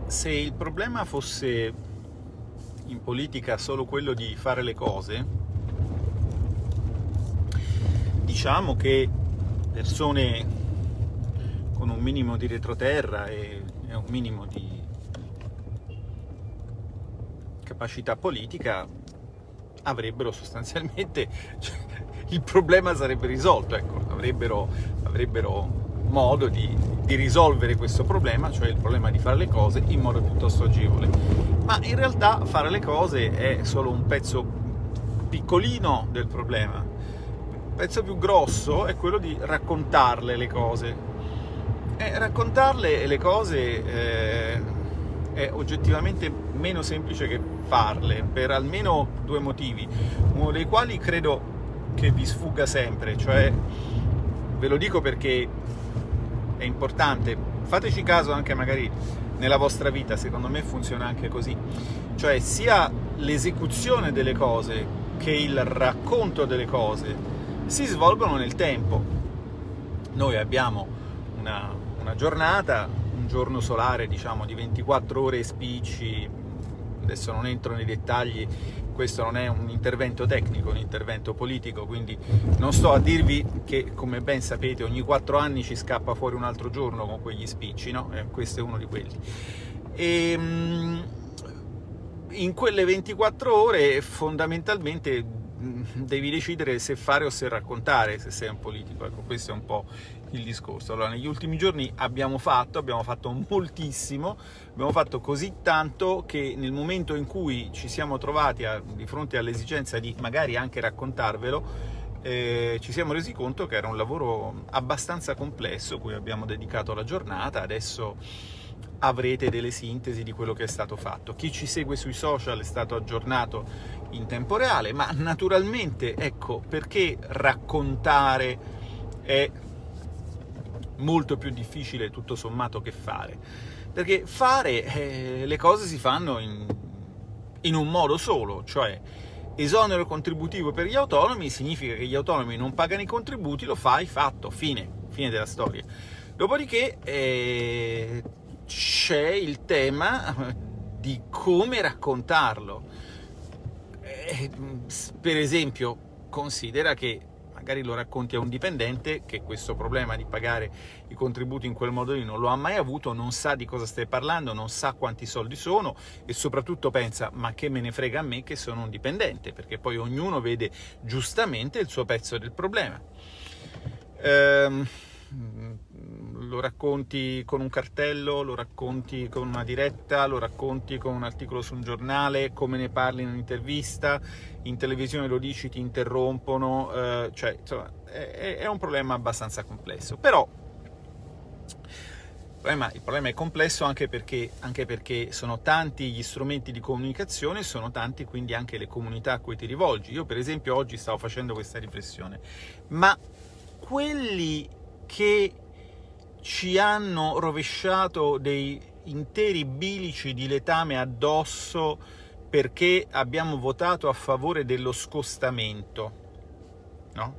Se il problema fosse in politica solo quello di fare le cose, diciamo che persone con un minimo di retroterra e un minimo di capacità politica avrebbero sostanzialmente, cioè, il problema sarebbe risolto, ecco, avrebbero modo di risolvere questo problema, cioè il problema di fare le cose in modo piuttosto agevole. Ma in realtà fare le cose è solo un pezzo piccolino del problema. Il pezzo più grosso è quello di raccontarle le cose. E raccontarle le cose è oggettivamente meno semplice che farle, per almeno due motivi, uno dei quali credo che vi sfugga sempre, cioè ve lo dico perché è importante, fateci caso anche magari nella vostra vita, secondo me funziona anche così, cioè sia l'esecuzione delle cose che il racconto delle cose si svolgono nel tempo. Noi abbiamo una giornata, un giorno solare diciamo di 24 ore e spicci, adesso non entro nei dettagli, questo non è un intervento tecnico, è un intervento politico, quindi non sto a dirvi che, come ben sapete, ogni 4 anni ci scappa fuori un altro giorno con quegli spicci, no? Questo è uno di quelli. E in quelle 24 ore fondamentalmente devi decidere se fare o se raccontare, se sei un politico. Ecco, questo è un po' il discorso. Allora, negli ultimi giorni abbiamo fatto moltissimo, abbiamo fatto così tanto che nel momento in cui ci siamo trovati di fronte all'esigenza di magari anche raccontarvelo, ci siamo resi conto che era un lavoro abbastanza complesso, cui abbiamo dedicato la giornata. Adesso avrete delle sintesi di quello che è stato fatto. Chi ci segue sui social è stato aggiornato in tempo reale, ma naturalmente, ecco, perché raccontare è molto più difficile tutto sommato che fare? Perché fare le cose si fanno in un modo solo, cioè esonero contributivo per gli autonomi significa che gli autonomi non pagano i contributi, lo fai, fatto, fine della storia. Dopodiché c'è il tema di come raccontarlo. Per esempio, considera che magari lo racconti a un dipendente che questo problema di pagare i contributi in quel modo lì non lo ha mai avuto, non sa di cosa stai parlando, non sa quanti soldi sono e soprattutto pensa: ma che me ne frega a me che sono un dipendente, perché poi ognuno vede giustamente il suo pezzo del problema. Lo racconti con un cartello, lo racconti con una diretta, lo racconti con un articolo su un giornale, come ne parli in un'intervista, in televisione lo dici, ti interrompono, cioè insomma è un problema abbastanza complesso. Però il problema è complesso anche perché sono tanti gli strumenti di comunicazione, sono tanti quindi anche le comunità a cui ti rivolgi. Io per esempio oggi stavo facendo questa riflessione, ma quelli che ci hanno rovesciato dei interi bilici di letame addosso perché abbiamo votato a favore dello scostamento, no?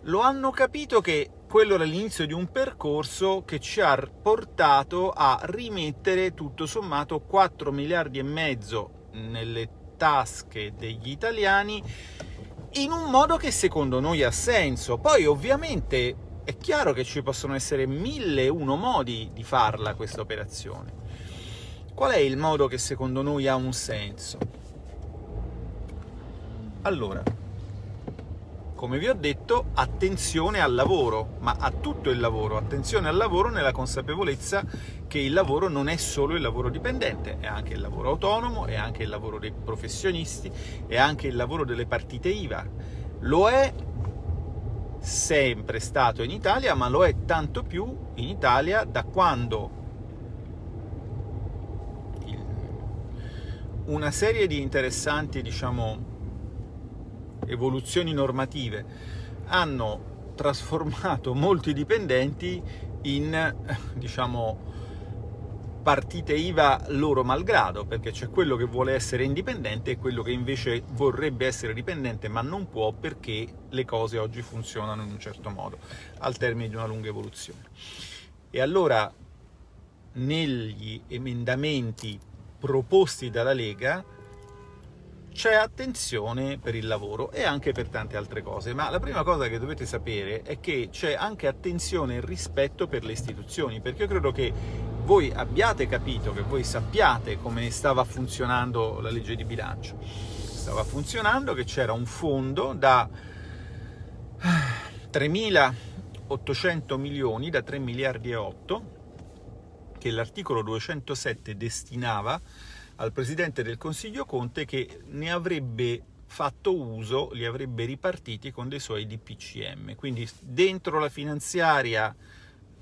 Lo hanno capito che quello era l'inizio di un percorso che ci ha portato a rimettere tutto sommato 4 miliardi e mezzo nelle tasche degli italiani in un modo che secondo noi ha senso. Poi ovviamente è chiaro che ci possono essere 1001 modi di farla questa operazione. Qual è il modo che secondo noi ha un senso? Allora, come vi ho detto, attenzione al lavoro, ma a tutto il lavoro, attenzione al lavoro nella consapevolezza che il lavoro non è solo il lavoro dipendente, è anche il lavoro autonomo, è anche il lavoro dei professionisti, è anche il lavoro delle partite IVA. Lo è sempre stato in Italia, ma lo è tanto più in Italia da quando una serie di interessanti, evoluzioni normative hanno trasformato molti dipendenti in, partite IVA loro malgrado, perché c'è quello che vuole essere indipendente e quello che invece vorrebbe essere dipendente ma non può, perché le cose oggi funzionano in un certo modo al termine di una lunga evoluzione. E allora negli emendamenti proposti dalla Lega c'è attenzione per il lavoro e anche per tante altre cose, ma la prima cosa che dovete sapere è che c'è anche attenzione e rispetto per le istituzioni, perché io credo che voi abbiate capito, che voi sappiate come stava funzionando la legge di bilancio. Stava funzionando che c'era un fondo da 3.800 milioni, da 3 miliardi e 8, che l'articolo 207 destinava al Presidente del Consiglio Conte, che ne avrebbe fatto uso, li avrebbe ripartiti con dei suoi DPCM. Quindi dentro la finanziaria,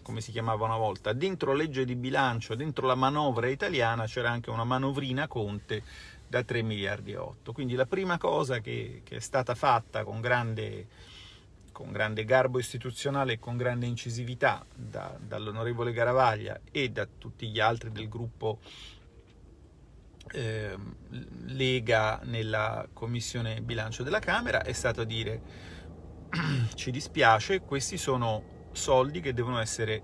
come si chiamava una volta, dentro la legge di bilancio, dentro la manovra italiana, c'era anche una manovrina Conte da 3 miliardi e 8. Quindi la prima cosa che è stata fatta con grande garbo istituzionale e con grande incisività dall'onorevole Garavaglia e da tutti gli altri del gruppo Lega nella Commissione Bilancio della Camera è stato dire: ci dispiace, questi sono soldi che devono essere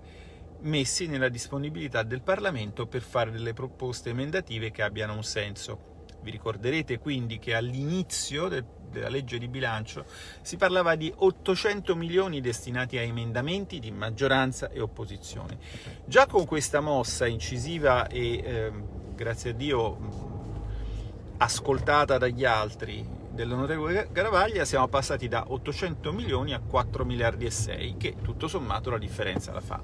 messi nella disponibilità del Parlamento per fare delle proposte emendative che abbiano un senso. Vi ricorderete quindi che all'inizio della legge di bilancio si parlava di 800 milioni destinati a emendamenti di maggioranza e opposizione. Già con questa mossa incisiva e grazie a Dio ascoltata dagli altri dell'onorevole Garavaglia siamo passati da 800 milioni a 4 miliardi e 6, che tutto sommato la differenza la fa.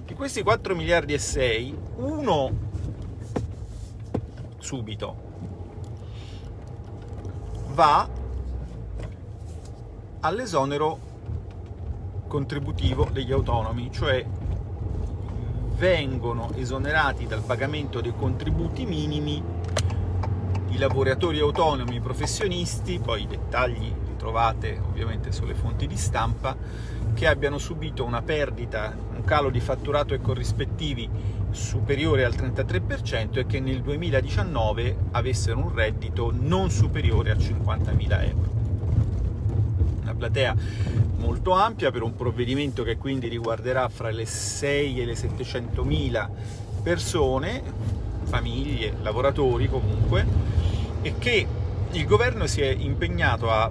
Di questi 4 miliardi e 6, uno subito va all'esonero contributivo degli autonomi, cioè vengono esonerati dal pagamento dei contributi minimi i lavoratori autonomi, i professionisti, poi i dettagli li trovate ovviamente sulle fonti di stampa, che abbiano subito una perdita, un calo di fatturato e corrispettivi superiore al 33% e che nel 2019 avessero un reddito non superiore a 50.000 euro. Una platea molto ampia per un provvedimento che quindi riguarderà fra le 6 e le 700.000 persone, famiglie, lavoratori comunque, e che il governo si è impegnato a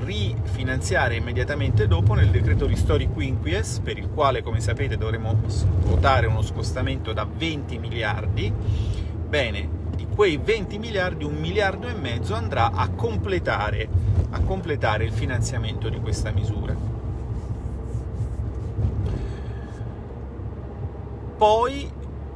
rifinanziare immediatamente dopo nel decreto ristori quinquies, per il quale, come sapete, dovremo votare uno scostamento da 20 miliardi. Bene, di quei 20 miliardi, 1,5 miliardi andrà a completare il finanziamento di questa misura. Poi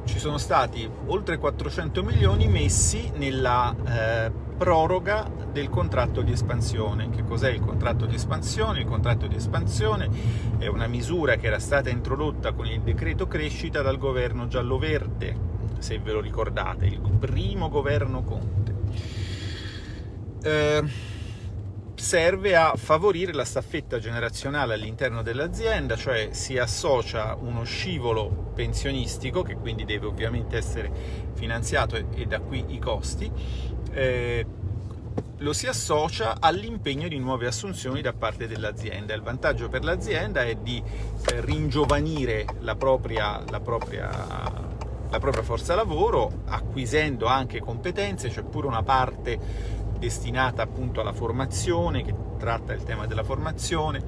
ci sono stati oltre 400 milioni messi nella proroga del contratto di espansione. Che cos'è il contratto di espansione? Il contratto di espansione è una misura che era stata introdotta con il decreto crescita dal governo giallo-verde, se ve lo ricordate, il primo governo Conte. Serve a favorire la staffetta generazionale all'interno dell'azienda, cioè si associa uno scivolo pensionistico, che quindi deve ovviamente essere finanziato e da qui i costi, lo si associa all'impegno di nuove assunzioni da parte dell'azienda. Il vantaggio per l'azienda è di ringiovanire la propria forza lavoro, acquisendo anche competenze. C'è pure una parte destinata appunto alla formazione, che tratta il tema della formazione.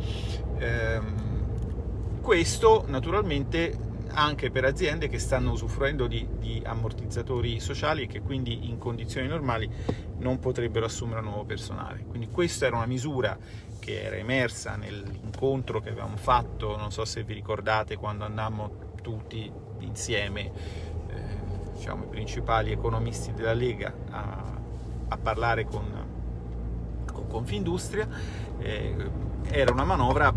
Questo naturalmente anche per aziende che stanno usufruendo di ammortizzatori sociali e che quindi in condizioni normali non potrebbero assumere nuovo personale. Quindi questa era una misura che era emersa nell'incontro che avevamo fatto, non so se vi ricordate, quando andammo tutti insieme, diciamo, i principali economisti della Lega a parlare con Confindustria. Era una manovra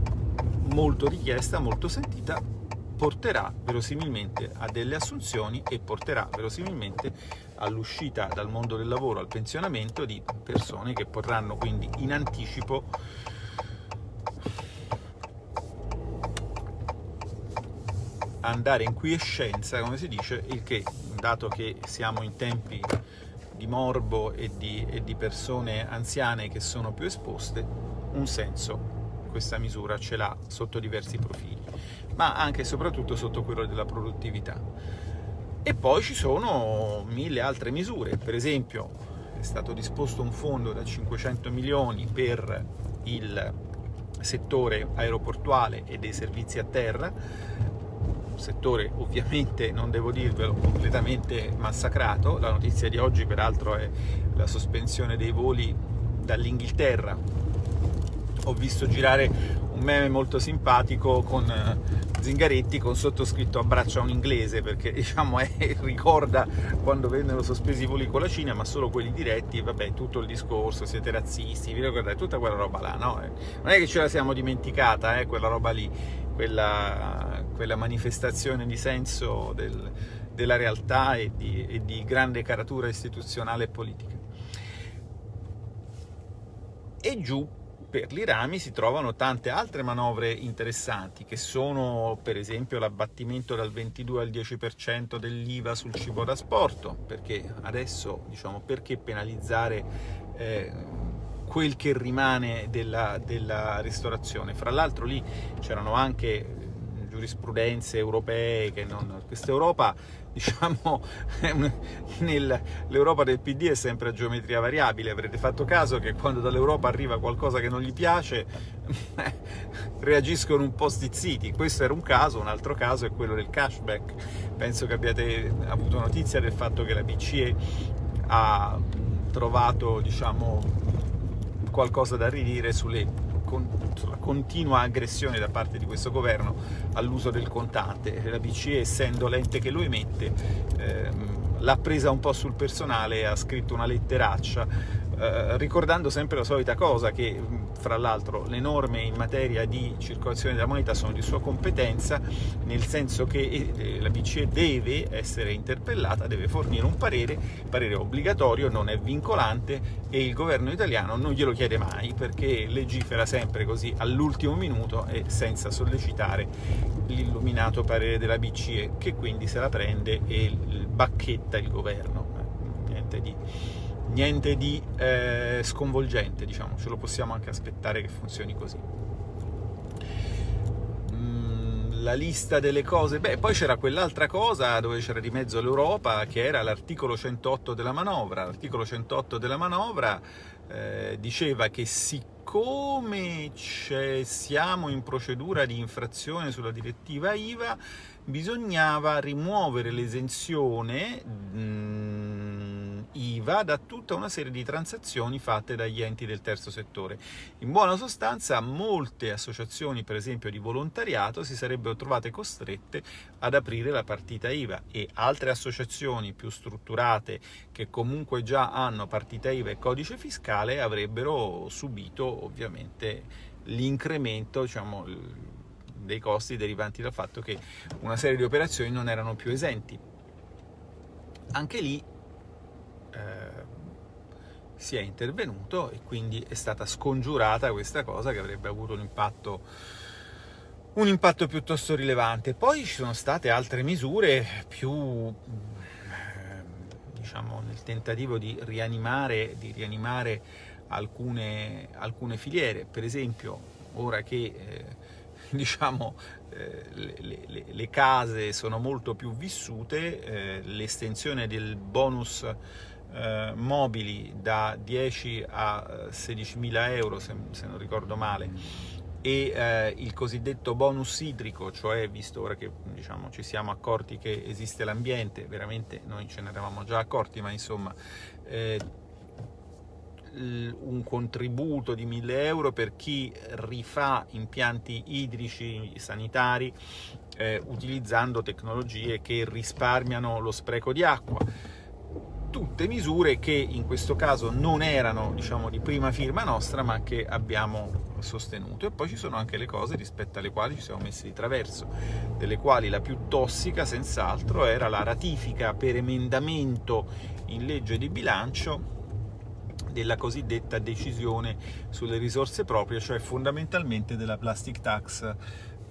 molto richiesta, molto sentita, porterà verosimilmente a delle assunzioni e porterà verosimilmente all'uscita dal mondo del lavoro, al pensionamento di persone che potranno quindi in anticipo andare in quiescenza, come si dice, il che dato che siamo in tempi di morbo e di persone anziane che sono più esposte, un senso questa misura ce l'ha sotto diversi profili, ma anche e soprattutto sotto quello della produttività. E poi ci sono 1000 altre misure. Per esempio è stato disposto un fondo da 500 milioni per il settore aeroportuale e dei servizi a terra, un settore ovviamente, non devo dirvelo, completamente massacrato. La notizia di oggi peraltro è la sospensione dei voli dall'Inghilterra. Ho visto girare un meme molto simpatico con Zingaretti con sottoscritto "abbraccia un inglese", perché diciamo ricorda quando vennero sospesi i voli con la Cina, ma solo quelli diretti. Vabbè, tutto il discorso, siete razzisti, vi ricordate tutta quella roba là, no? Non è che ce la siamo dimenticata, quella roba lì, quella manifestazione di senso della realtà e di grande caratura istituzionale e politica. E giù per l'IRAMI si trovano tante altre manovre interessanti, che sono per esempio l'abbattimento dal 22 al 10% dell'IVA sul cibo da asporto, perché adesso, diciamo, perché penalizzare quel che rimane della ristorazione? Fra l'altro lì c'erano anche giurisprudenze europee che non... Questa Europa, diciamo, l'Europa del PD è sempre a geometria variabile. Avrete fatto caso che quando dall'Europa arriva qualcosa che non gli piace reagiscono un po' stizziti. Questo era un caso. Un altro caso è quello del cashback. Penso che abbiate avuto notizia del fatto che la BCE ha trovato, diciamo, qualcosa da ridire sulla continua aggressione da parte di questo governo all'uso del contante. La BCE, essendo l'ente che lo emette, l'ha presa un po' sul personale e ha scritto una letteraccia, ricordando sempre la solita cosa, che fra l'altro le norme in materia di circolazione della moneta sono di sua competenza, nel senso che la BCE deve essere interpellata, deve fornire un parere obbligatorio, non è vincolante, e il governo italiano non glielo chiede mai, perché legifera sempre così all'ultimo minuto e senza sollecitare l'illuminato parere della BCE, che quindi se la prende e bacchetta il governo. Niente di sconvolgente, diciamo, ce lo possiamo anche aspettare che funzioni così. La lista delle cose, poi c'era quell'altra cosa dove c'era di mezzo l'Europa, che era l'articolo 108 della manovra. L'articolo 108 della manovra diceva che siccome siamo in procedura di infrazione sulla direttiva IVA, bisognava rimuovere l'esenzione IVA da tutta una serie di transazioni fatte dagli enti del terzo settore. In buona sostanza, molte associazioni, per esempio di volontariato, si sarebbero trovate costrette ad aprire la partita IVA, e altre associazioni più strutturate, che comunque già hanno partita IVA e codice fiscale, avrebbero subito ovviamente l'incremento, diciamo, dei costi derivanti dal fatto che una serie di operazioni non erano più esenti. Anche lì si è intervenuto e quindi è stata scongiurata questa cosa, che avrebbe avuto un impatto piuttosto rilevante. Poi ci sono state altre misure più, diciamo, nel tentativo di rianimare alcune filiere. Per esempio, ora che diciamo le case sono molto più vissute, l'estensione del bonus mobili da 10 a 16.000 euro, se non ricordo male, e il cosiddetto bonus idrico, cioè, visto ora che, diciamo, ci siamo accorti che esiste l'ambiente, veramente noi ce ne eravamo già accorti, ma insomma, un contributo di 1.000 euro per chi rifà impianti idrici sanitari utilizzando tecnologie che risparmiano lo spreco di acqua. Tutte misure che in questo caso non erano, diciamo, di prima firma nostra, ma che abbiamo sostenuto. E poi ci sono anche le cose rispetto alle quali ci siamo messi di traverso, delle quali la più tossica senz'altro era la ratifica per emendamento in legge di bilancio della cosiddetta decisione sulle risorse proprie, cioè fondamentalmente della plastic tax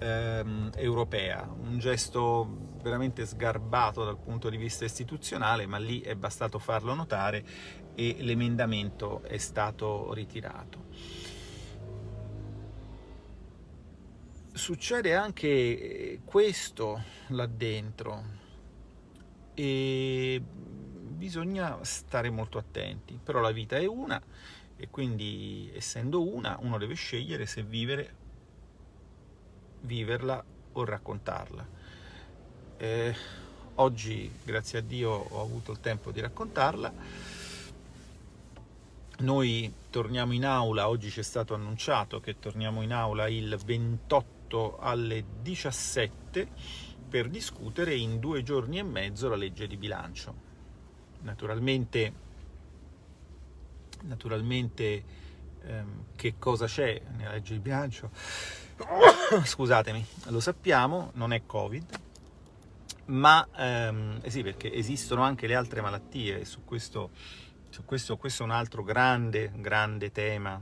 europea, un gesto veramente sgarbato dal punto di vista istituzionale, ma lì è bastato farlo notare e l'emendamento è stato ritirato. Succede anche questo là dentro e bisogna stare molto attenti, però la vita è una e quindi, essendo una, uno deve scegliere se viverla o raccontarla. Oggi, grazie a Dio, ho avuto il tempo di raccontarla. Noi torniamo in aula, oggi ci è stato annunciato che torniamo in aula il 28 alle 17 per discutere in 2 giorni e mezzo la legge di bilancio. Naturalmente che cosa c'è nella legge di bilancio? Scusatemi, lo sappiamo, non è Covid, ma sì, perché esistono anche le altre malattie, e questo è un altro grande tema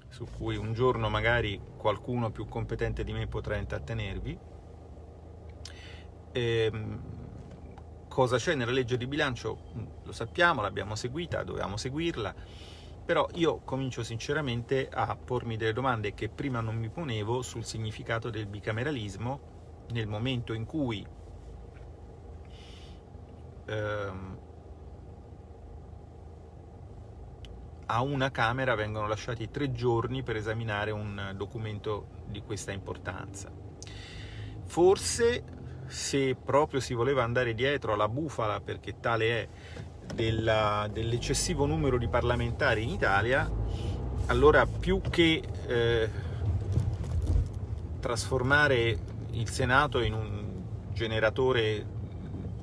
su cui un giorno magari qualcuno più competente di me potrà intrattenervi. Cosa c'è nella legge di bilancio? Lo sappiamo, l'abbiamo seguita, dovevamo seguirla, però io comincio sinceramente a pormi delle domande che prima non mi ponevo sul significato del bicameralismo nel momento in cui a una Camera vengono lasciati 3 giorni per esaminare un documento di questa importanza. Forse, se proprio si voleva andare dietro alla bufala, perché tale è, dell'eccessivo numero di parlamentari in Italia, allora più che trasformare il Senato in un generatore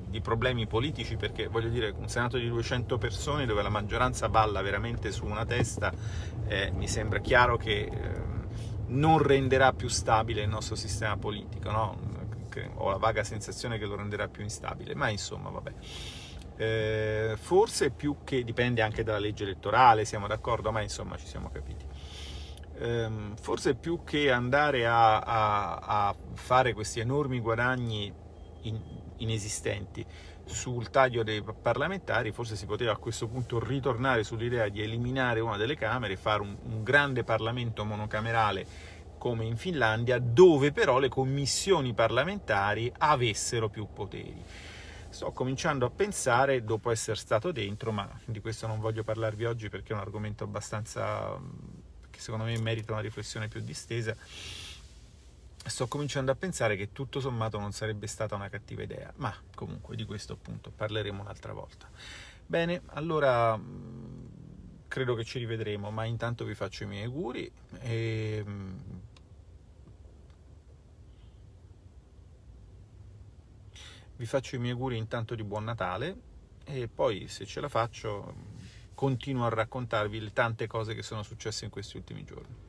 di problemi politici, perché voglio dire, un Senato di 200 persone dove la maggioranza balla veramente su una testa, mi sembra chiaro che non renderà più stabile il nostro sistema politico, no? Ho la vaga sensazione che lo renderà più instabile, ma insomma vabbè. Forse più che, dipende anche dalla legge elettorale, siamo d'accordo, ma insomma ci siamo capiti. Forse più che andare a fare questi enormi guadagni inesistenti sul taglio dei parlamentari, forse si poteva a questo punto ritornare sull'idea di eliminare una delle Camere e fare un grande Parlamento monocamerale come in Finlandia, dove però le commissioni parlamentari avessero più poteri. Sto cominciando a pensare, dopo essere stato dentro, ma di questo non voglio parlarvi oggi perché è un argomento abbastanza, che secondo me merita una riflessione più distesa, sto cominciando a pensare che tutto sommato non sarebbe stata una cattiva idea, ma comunque di questo appunto parleremo un'altra volta. Bene, allora credo che ci rivedremo, ma intanto vi faccio i miei auguri e vi faccio i miei auguri intanto di buon Natale e poi, se ce la faccio, continuo a raccontarvi le tante cose che sono successe in questi ultimi giorni.